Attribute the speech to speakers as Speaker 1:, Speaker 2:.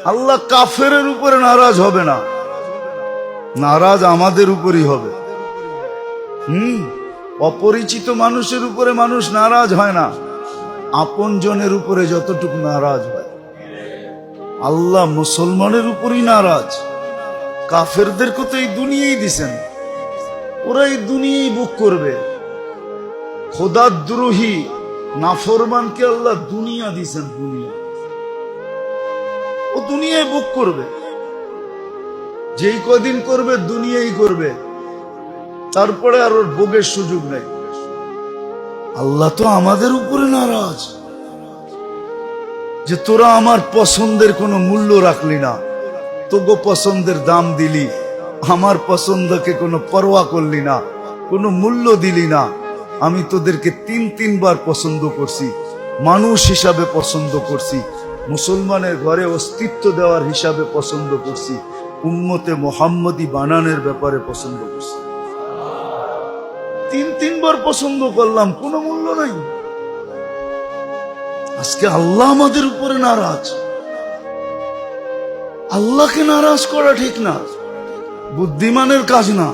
Speaker 1: আল্লাহ কাফেরের উপরে নারাজ হবে না, নারাজ আমাদের উপরই হবে। অপরিচিত মানুষের উপরে মানুষ নারাজ হয় না, আপন জনের উপরে যতটুকু নারাজ হয়। আল্লাহ মুসলমানের উপরই নারাজ। কাফেরদেরকে তো এই দুনিয়াই দিছেন, ওরা এই দুনিয়াই বুক করবে। খোদাদ্রোহী নাফরমানকে আল্লাহ দুনিয়া দিছেন, দুনিয়া, ও দুনিয়ায় বুক করবে। যেই কদিন করবে দুনিয়াই করবে, তারপরে আর ওর ভোগের সুযোগ নেই। আল্লাহ তো আমাদের উপরে নারাজ যে তোরা আমার পছন্দের কোনো মূল্য রাখলি না, তোগো পছন্দের দাম দিলি, আমার পছন্দকে কোনো পরোয়া করলি না, কোনো মূল্য দিলি না। আমি তোদেরকে তিনবার পছন্দ করছি, মানুষ হিসাবে পছন্দ করছি, মুসলমানের ঘরে অস্তিত্ব দেওয়ার হিসাবে পছন্দ করছি, উম্মতে মুহাম্মদী বানানোর ব্যাপারে পছন্দ করছি। তিনবার পছন্দ করলাম, কোনো মূল্য নাই। আজকে আল্লাহ আমাদের উপরে নারাজ। আল্লাহকে নারাজ করা ঠিক না, বুদ্ধিমানের কাজ না।